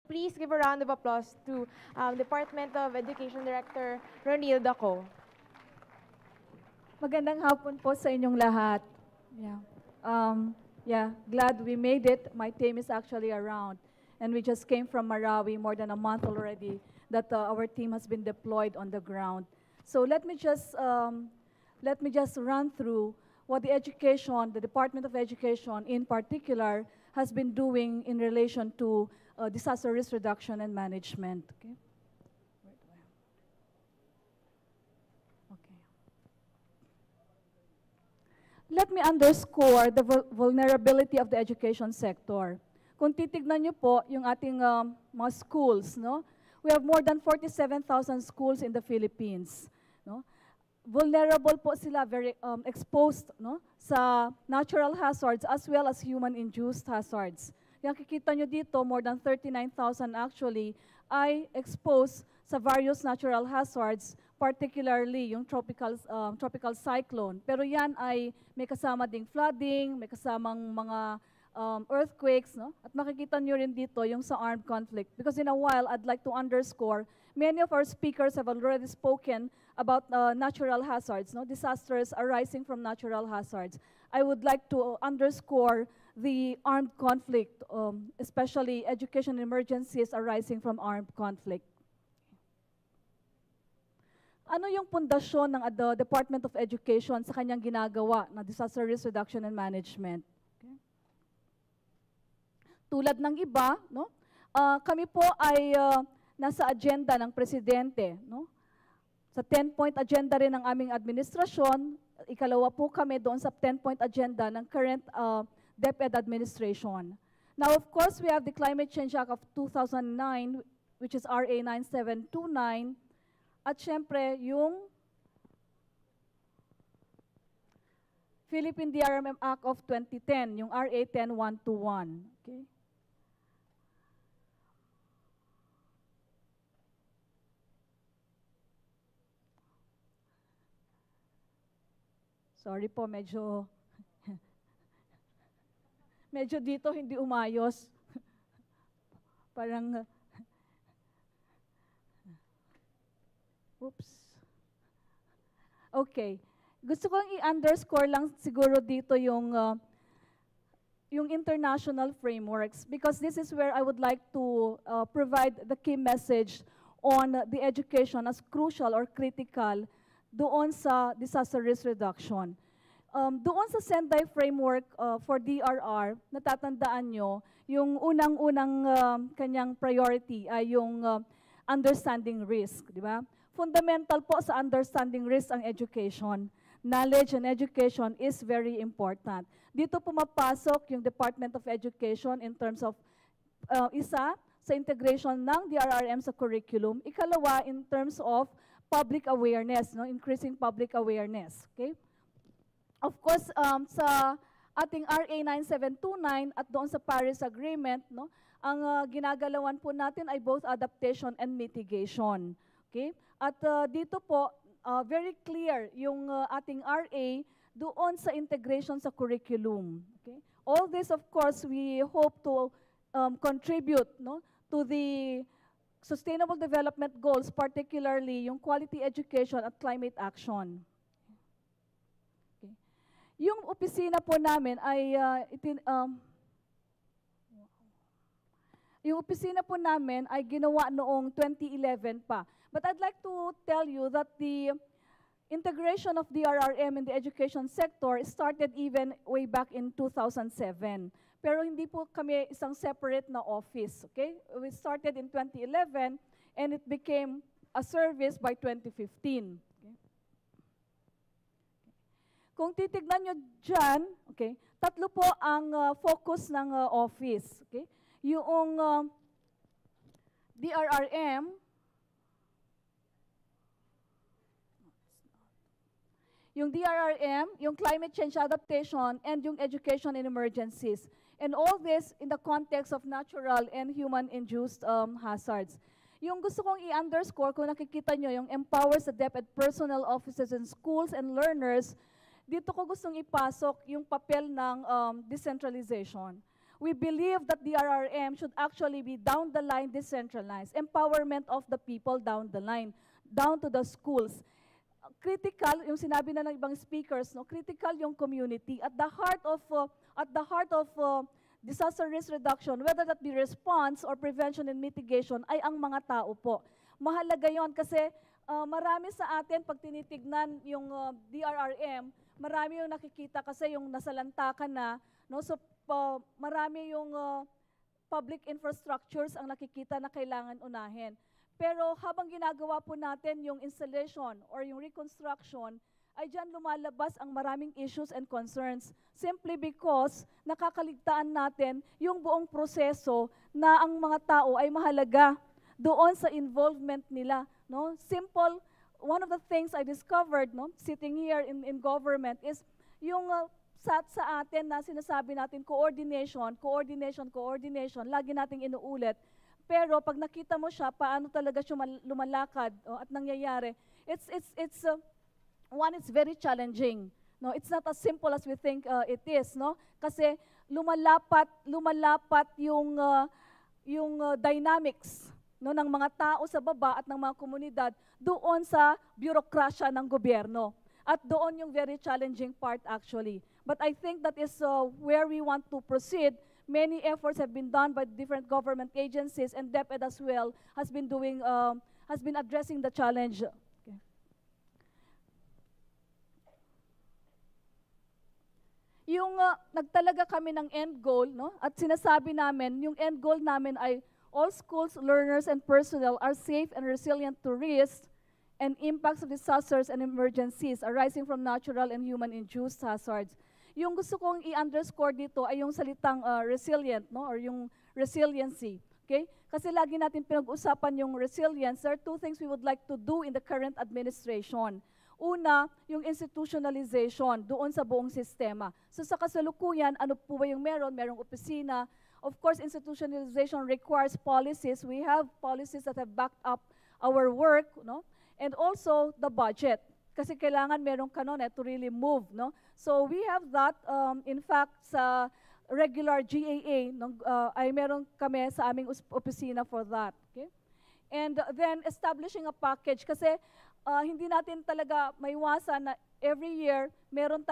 Please give a round of applause to Department of Education Director Ronil Daco. Magandang hapon po sa inyong lahat. Glad we made it. My team is actually around. And we just came from Marawi more than a month already that our team has been deployed on the ground. So let me just run through what the Department of Education in particular has been doing in relation to disaster risk reduction and management. Okay. Let me underscore the vulnerability of the education sector. Kung titignan niyo po yung ating mga schools, no? We have more than 47,000 schools in the Philippines. No? Vulnerable po sila, very exposed, no? Sa natural hazards as well as human-induced hazards. Yung kikita nyo dito, more than 39,000 actually ay exposed sa various natural hazards, particularly yung tropical cyclone. Pero yan ay may kasama ding flooding, may kasamang mga earthquakes, no? At makikita nyo rin dito yung sa armed conflict. Because in a while, I'd like to underscore, many of our speakers have already spoken about natural hazards, no? Disasters arising from natural hazards. I would like to underscore the armed conflict, especially education emergencies arising from armed conflict. Ano yung pundasyon ng Department of Education sa kanyang ginagawa na disaster risk reduction and management? Okay. Tulad ng iba, no? Kami po ay nasa agenda ng presidente, no? Sa 10-point agenda rin ng aming administrasyon, ikalawa po kami doon sa 10-point agenda ng current DepEd administration. Now, of course, we have the Climate Change Act of 2009, which is RA 9729, at syempre, yung Philippine DRRM Act of 2010, yung RA 10121. Okay? Sorry po, medyo dito hindi umayos. Parang, oops. Okay. Gusto kong i-underscore lang siguro dito yung international frameworks because this is where I would like to provide the key message on the education as crucial or critical doon sa disaster risk reduction. Doon sa Sendai framework for DRR, natatandaan nyo, yung unang-unang kanyang priority ay yung understanding risk, di ba? Fundamental po sa understanding risk ang education. Knowledge and education is very important. Dito pumapasok yung Department of Education in terms of isa, sa integration ng DRRM sa curriculum. Ikalawa, in terms of public awareness, no? Increasing public awareness. Okay? Of course, sa ating RA 9729 at doon sa Paris Agreement, no? Ang ginagalawan po natin ay both adaptation and mitigation. Okay? At dito po, very clear yung ating RA doon sa integration sa curriculum. Okay? All this, of course, we hope to contribute, no, to the Sustainable Development Goals, particularly yung quality education at climate action. Okay. Yung opisina po namin ay yung opisina po namin ay ginawa noong 2011 pa. But I'd like to tell you that the integration of DRRM in the education sector started even way back in 2007. Pero hindi po kami isang separate na office, okay? We started in 2011 and it became a service by 2015. Okay? Kung titignan nyo dyan, okay, tatlo po ang focus ng office, okay? Yung DRRM, yung climate change adaptation, and yung education in emergencies. And all this in the context of natural and human-induced hazards. Yung gusto kong i-underscore, kung nakikita nyo, yung empowers the DepEd personnel officers in schools and learners, dito ko gustong ipasok yung papel ng decentralization. we believe that the RRM should actually be down the line decentralized, empowerment of the people down the line, down to the schools. Critical, yung sinabi na ng ibang speakers, no, critical yung community. At the heart of disaster risk reduction, whether that be response or prevention and mitigation, ay ang mga tao po. Mahalaga yon kasi marami sa atin, pag tinitignan yung DRRM, marami yung nakikita kasi yung nasalanta ka na, no? So marami yung public infrastructures ang nakikita na kailangan unahin. Pero habang ginagawa po natin yung installation or yung reconstruction, ay dyan lumalabas ang maraming issues and concerns simply because nakakaligtaan natin yung buong proseso na ang mga tao ay mahalaga doon sa involvement nila. No? Simple, one of the things I discovered, no, sitting here in government is yung sa atin na sinasabi natin coordination, lagi nating inuulit. Pero pag nakita mo siya, paano talaga siya lumalakad at nangyayari, it's very challenging. No, it's not as simple as we think it is, no? Kasi lumalapat yung dynamics, no, ng mga tao sa baba at ng mga komunidad doon sa bureaucracia ng gobyerno. At doon yung very challenging part actually. But I think that is where we want to proceed. Many efforts have been done by different government agencies, and DepEd as well has been addressing the challenge. Okay. Yung nagtalaga kami ng end goal, no? At sinasabi namin, yung end goal namin ay all schools, learners, and personnel are safe and resilient to risks and impacts of disasters and emergencies arising from natural and human-induced hazards. Yung gusto kong i-underscore dito ay yung salitang resilient, no? Or yung resiliency. Okay? Kasi lagi natin pinag-usapan yung resilience. There are two things we would like to do in the current administration. Una, yung institutionalization doon sa buong sistema. So sa kasalukuyan, ano po ba yung meron? Merong opisina. Of course, institutionalization requires policies. We have policies that have backed up our work, no? And also the budget. Kasi kailangan merong kanon to really move, no? So we have that. In fact, sa regular GAA, ay meron kami sa aming opisina for that. Okay? And then establishing a package kasi hindi natin talaga maiwasan na every year meron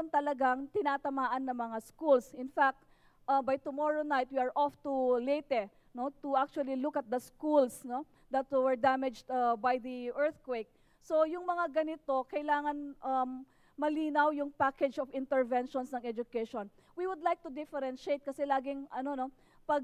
talagang tinatamaan ng mga schools. In fact, by tomorrow night we are off to Leyte, no, to actually look at the schools, no, that were damaged by the earthquake. So yung mga ganito, kailangan malinaw yung package of interventions ng education. We would like to differentiate kasi laging, pag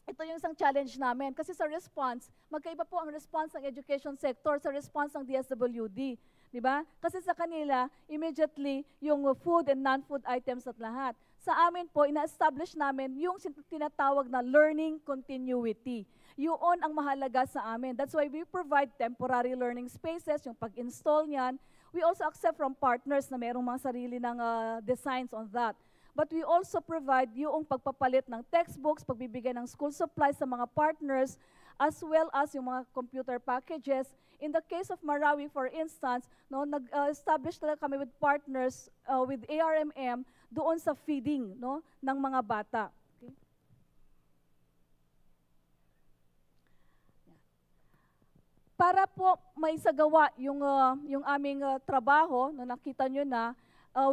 ito yung isang challenge namin. Kasi sa response, magkaiba po ang response ng education sector sa response ng DSWD. Di ba? Kasi sa kanila, immediately, yung food and non-food items at lahat. Sa amin po, ina-establish namin yung tinatawag na learning continuity. Yun ang mahalaga sa amin. That's why we provide temporary learning spaces, yung pag-install niyan. We also accept from partners na mayroong mga sarili ng designs on that. But we also provide yung pagpapalit ng textbooks, pagbibigay ng school supplies sa mga partners, as well as yung mga computer packages. In the case of Marawi, for instance, no, nag-establish talaga kami with partners with ARMM doon sa feeding, no, ng mga bata. Para po may sagawa yung aming trabaho, no, nakita nyo na,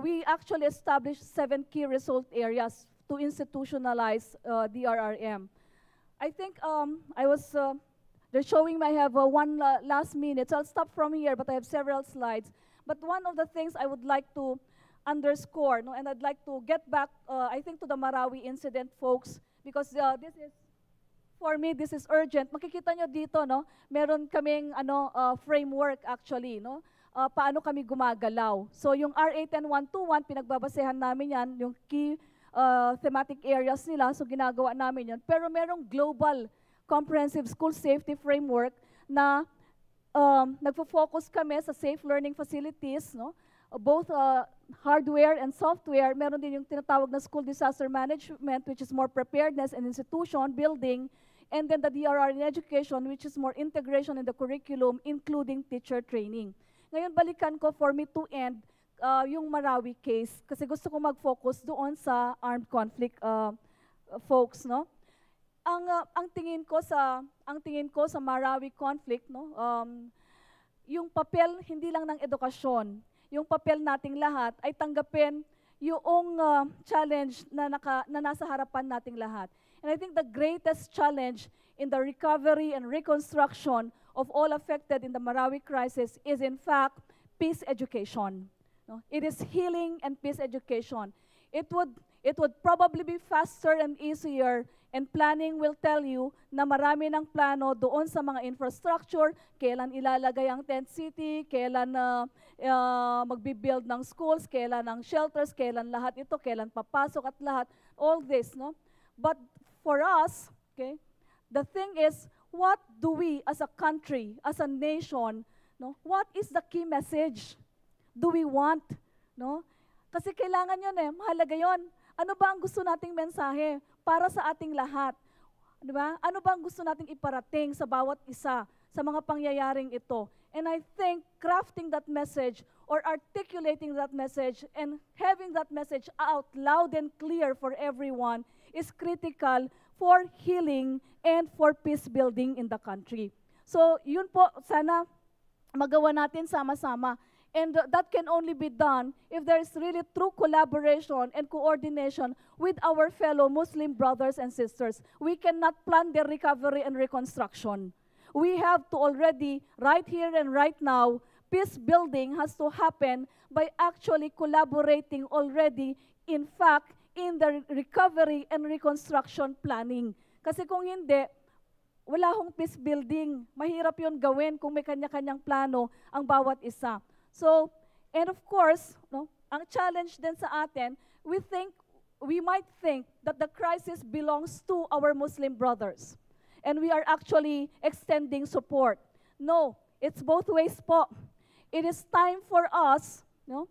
we actually established 7 key result areas to institutionalize DRRM. I think they're showing me I have one last minute, so I'll stop from here, but I have several slides. But one of the things I would like to underscore, no, and I'd like to get back, I think, to the Marawi incident, folks, because this is, for me, this is urgent. Makikita nyo dito, no, meron kaming framework actually, no, paano kami gumagalaw. So yung RA 10121, pinagbabasehan namin yan, yung key thematic areas nila, so ginagawa namin yan. Pero merong global comprehensive school safety framework na nagfo-focus kami sa safe learning facilities, no, both hardware and software. Meron din yung tinatawag na school disaster management, which is more preparedness and institution building. And then the DRR in education, which is more integration in the curriculum, including teacher training. Ngayon, balikan ko for me to end, yung Marawi case kasi gusto ko mag-focus doon sa armed conflict folks, no? Ang tingin ko sa Marawi conflict, no? Yung papel hindi lang ng edukasyon, yung papel nating lahat ay tanggapin yung challenge na nasa harapan nating lahat. And I think the greatest challenge in the recovery and reconstruction of all affected in the Marawi crisis is in fact peace education. No? It is healing and peace education. It would probably be faster and easier, and planning will tell you na marami ng plano doon sa mga infrastructure, kailan ilalagay ang tent city, kailan magbibuild ng schools, kailan ang shelters, kailan lahat ito, kailan papasok at lahat, all this, no? But for us, okay, the thing is, what do we as a country, as a nation, no? What is the key message do we want, no? Kasi kailangan yun mahalaga yun. Ano ba ang gusto nating mensahe para sa ating lahat? Di ba? Ano ba ang gusto nating iparating sa bawat isa sa mga pangyayaring ito? And I think crafting that message or articulating that message and having that message out loud and clear for everyone is critical for healing and for peace building in the country. So yun po, sana magawa natin sama-sama. And that can only be done if there is really true collaboration and coordination with our fellow Muslim brothers and sisters. We cannot plan the recovery and reconstruction. We have to already, right here and right now, peace building has to happen by actually collaborating already, in fact, in the recovery and reconstruction planning. Kasi kung hindi, wala hong peace building. Mahirap yun gawin kung may kanya-kanyang plano ang bawat isa. So, and of course, no, ang challenge din sa atin, we might think that the crisis belongs to our Muslim brothers. And we are actually extending support. No, it's both ways po. It is time for us, no,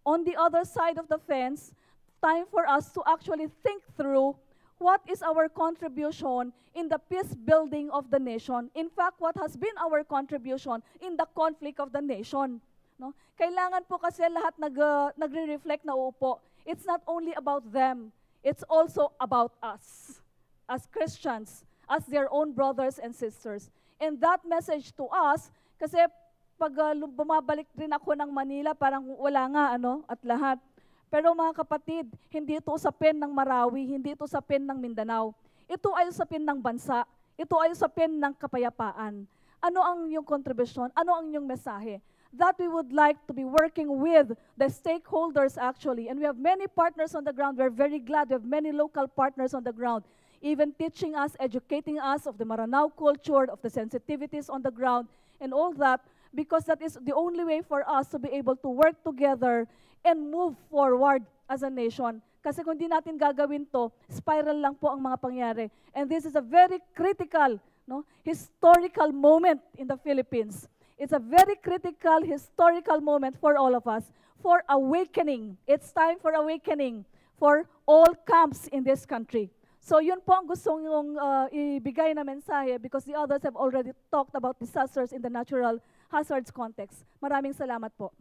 on the other side of the fence, time for us to actually think through what is our contribution in the peace building of the nation. In fact, what has been our contribution in the conflict of the nation. No? Kailangan po kasi lahat nagre-reflect na uupo. It's not only about them. It's also about us as Christians, as their own brothers and sisters. And that message to us, kasi pag bumabalik rin ako ng Manila, parang wala nga, at lahat. Pero mga kapatid, hindi ito usapin ng Marawi, hindi ito usapin ng Mindanao. Ito ay usapin ng bansa. Ito ay usapin ng kapayapaan. Ano ang iyong kontribusyon? Ano ang iyong mensahe? That we would like to be working with the stakeholders actually. And we have many partners on the ground. We're very glad we have many local partners on the ground, even teaching us, educating us of the Maranao culture, of the sensitivities on the ground, and all that, because that is the only way for us to be able to work together and move forward as a nation. Kasi kung di natin gagawin to, spiral lang po ang mga pangyari. And this is a very critical, historical moment in the Philippines. It's a very critical, historical moment for all of us, for awakening. It's time for awakening for all camps in this country. So yun po ang gusto kong ibigay na mensahe because the others have already talked about disasters in the natural hazards context. Maraming salamat po.